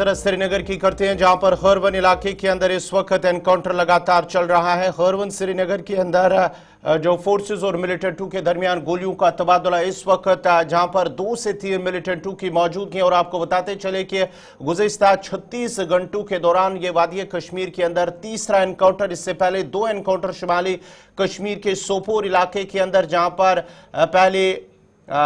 जरा श्रीनगर की करते हैं, जहां पर हरवन इलाके के अंदर इस वक्त एनकाउंटर लगातार चल रहा है। हरवन श्रीनगर के अंदर जो फोर्सेस और मिलिटेंटों के दरमियान गोलियों का तबादला इस वक्त, जहां पर 2 से 3 मिलिटेंटों की मौजूदगी है। और आपको बताते चले कि गुज़िश्ता 36 घंटों के दौरान ये वादी कश्मीर के अंदर तीसरा एनकाउंटर, इससे पहले 2 एनकाउंटर शुमाली कश्मीर के सोपोर इलाके के अंदर, जहां पर पहले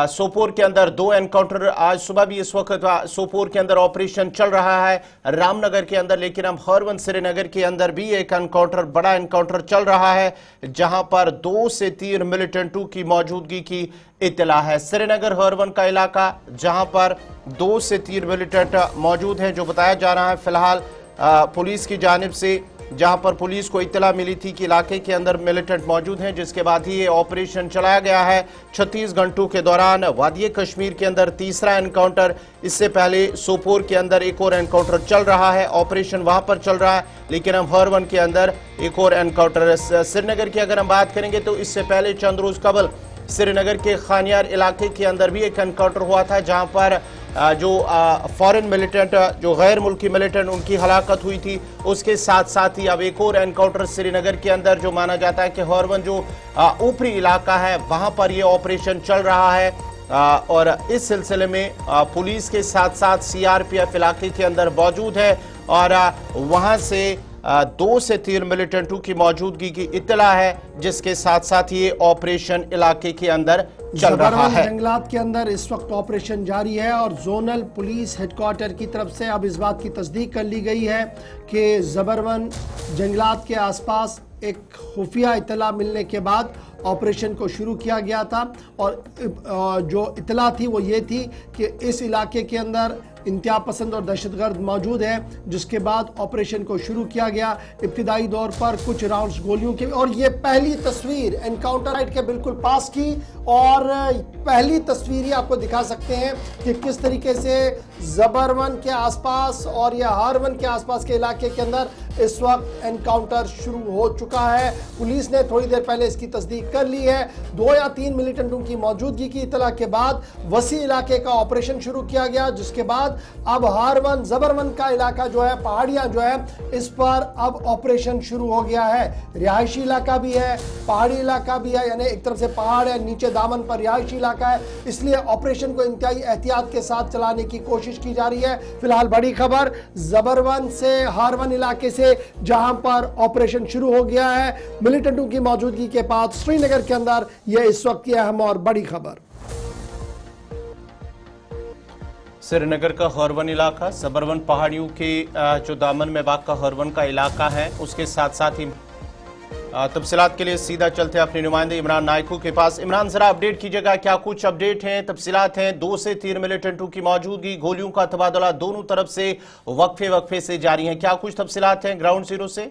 सोपोर के अंदर 2 एनकाउंटर, आज सुबह भी इस वक्त सोपोर के अंदर ऑपरेशन चल रहा है रामनगर के अंदर। लेकिन अब हरवन श्रीनगर के अंदर भी एक एनकाउंटर, बड़ा एनकाउंटर चल रहा है, जहां पर 2 से 3 मिलिटेंटों की मौजूदगी की इत्तला है। श्रीनगर हरवन का इलाका, जहां पर 2 से 3 मिलिटेंट मौजूद हैं, जो बताया जा रहा है फिलहाल पुलिस की जानिब से, जहां पर पुलिस को इत्तला मिली थी कि इलाके के अंदर मिलिटेंट मौजूद हैं, जिसके बाद ही ये ऑपरेशन चलाया गया है। 36 घंटों के दौरान वादी कश्मीर के अंदर तीसरा एनकाउंटर, इससे पहले सोपोर के अंदर एक और एनकाउंटर चल रहा है, ऑपरेशन वहां पर चल रहा है। लेकिन अब हरवन के अंदर एक और एनकाउंटर। श्रीनगर की अगर हम बात करेंगे तो इससे पहले चंद रोज कबल श्रीनगर के खानियार इलाके के अंदर भी एक एनकाउंटर हुआ था, जहां पर जो फॉरेन मिलिटेंट, जो गैर मुल्की मिलिटेंट, उनकी हलाकत हुई थी। उसके साथ साथ ही अब एक और एनकाउंटर श्रीनगर के अंदर, जो माना जाता है कि हरवन जो ऊपरी इलाका है वहां पर यह ऑपरेशन चल रहा है। और इस सिलसिले में पुलिस के साथ साथ सीआरपीएफ इलाके के अंदर मौजूद है और वहां से 2 से 3 मिलिटेंटों की मौजूदगी की इत्तला है, जिसके साथ साथ ये ऑपरेशन इलाके के अंदर चल रहा है। जंगलात के अंदर इस वक्त ऑपरेशन जारी है और जोनल पुलिस हेडक्वार्टर की तरफ से अब इस बात की तस्दीक कर ली गई है कि जबरवन जंगलात के आसपास एक खुफिया इत्तला मिलने के बाद ऑपरेशन को शुरू किया गया था। और जो इत्तला थी वो ये थी कि इस इलाके के अंदर इंतहा पसंद और दहशतगर्द मौजूद है, जिसके बाद ऑपरेशन को शुरू किया गया। इब्तिदाई दौर पर कुछ राउंड्स गोलियों के, और ये पहली तस्वीर एनकाउंटर साइट के बिल्कुल पास की, और पहली तस्वीर ही आपको दिखा सकते हैं कि किस तरीके से जबरवन के आसपास और या हरवन के आसपास के इलाके के अंदर इस वक्त एनकाउंटर शुरू हो चुका है। पुलिस ने थोड़ी देर पहले इसकी तस्दीक कर ली है। 2 या 3 मिलिटेंटों की मौजूदगी की इत्तला के बाद वसी इलाके का ऑपरेशन शुरू किया गया, जिसके बाद अब हरवन जबरवन का इलाका जो है, पहाड़ियां जो है, इस पर अब ऑपरेशन शुरू हो गया है। रिहायशी इलाका भी है, पहाड़ी इलाका भी है, यानी एक तरफ से पहाड़ है, नीचे दामन पर रिहायशी इलाका है, इसलिए ऑपरेशन को इंतहाई एहतियात के साथ चलाने की कोशिश की जा रही है। फिलहाल बड़ी खबर जबरवन से, हरवन इलाके से, जहां पर ऑपरेशन शुरू हो गया है मिलिटेंटों की मौजूदगी के बाद श्रीनगर के अंदर, यह इस वक्त की अहम और बड़ी खबर। श्रीनगर का हरवन इलाका, सबरवन पहाड़ियों के जो दामन में वाक़ा हरवन का इलाका है, उसके साथ साथ ही तफसीलात के लिए सीधा चलते हैं अपने नुमाइंदे इमरान नायकू के पास। इमरान, जरा अपडेट कीजिएगा, क्या कुछ अपडेट हैं, तफसीलात हैं? 2 से 3 मिलिटेंटों की मौजूदगी, गोलियों का तबादला दोनों तरफ से वक्फे से जारी है, क्या कुछ तफसीलात हैं ग्राउंड जीरो से?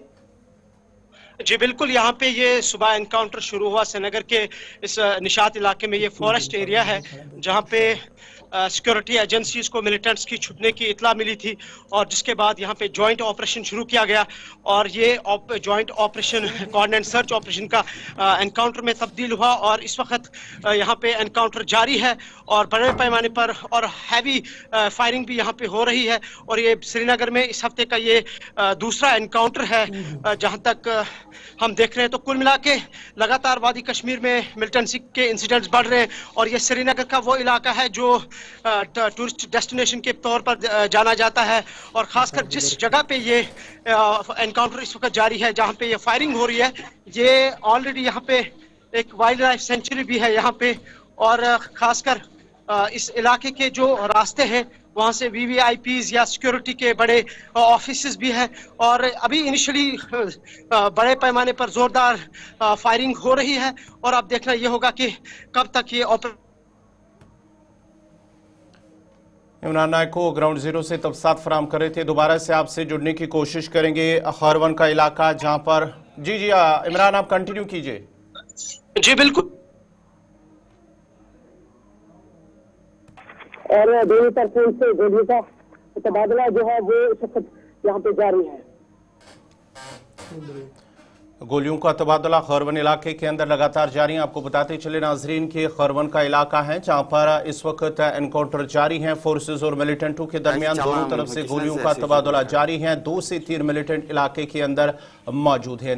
जी बिल्कुल, यहाँ पे ये सुबह एनकाउंटर शुरू हुआ श्रीनगर के इस निशात इलाके में। ये फॉरेस्ट एरिया है जहाँ पे सिक्योरिटी एजेंसीज को मिलिटेंट्स की छुपने की इतला मिली थी, और जिसके बाद यहाँ पे जॉइंट ऑपरेशन शुरू किया गया। और ये joint operation coordinate search operation का एनकाउंटर में तब्दील हुआ, और इस वक्त यहाँ पे एनकाउंटर जारी है और बड़े पैमाने पर और हैवी फायरिंग भी यहाँ पे हो रही है। और ये श्रीनगर में इस हफ्ते का ये दूसरा एनकाउंटर है जहाँ तक हम देख रहे हैं। तो कुल मिला के लगातार वादी कश्मीर में मिलिटेंसी के इंसिडेंट्स बढ़ रहे हैं, और ये श्रीनगर का वो इलाका है जो टूरिस्ट डेस्टिनेशन के तौर पर जाना जाता है। और खासकर जिस जगह पे ये एनकाउंटर इस वक्त जारी है, जहाँ पे ये फायरिंग हो रही है, ये ऑलरेडी यहाँ पे एक वाइल्ड लाइफ सेंचुरी भी है यहाँ पे। और खासकर इस इलाके के जो रास्ते हैं वहाँ से वीवीआईपीज या सिक्योरिटी के बड़े ऑफिसेज भी हैं, और अभी इनिशियली बड़े पैमाने पर जोरदार फायरिंग हो रही है। और अब देखना ये होगा कि कब तक ये इमरान नायक को ग्राउंड जीरो से तफसीलात फराहम कर रहे थे। दोबारा से आपसे जुड़ने की कोशिश करेंगे। हरवन का इलाका जहां पर जी इमरान, आप कंटिन्यू कीजिए। जी बिल्कुल, और दोनों तरफों से गोलियों का तबादला जो है वो इस वक्त यहाँ पे जारी है। गोलियों का तबादला खरवन इलाके के अंदर लगातार जारी है। आपको बताते चले नाजरीन कि खरवन का इलाका है जहां पर इस वक्त एनकाउंटर जारी है। फोर्सेस और मिलिटेंटों के दरमियान दोनों तरफ से गोलियों का तबादला जारी है। 2 से 3 मिलिटेंट इलाके के अंदर मौजूद है।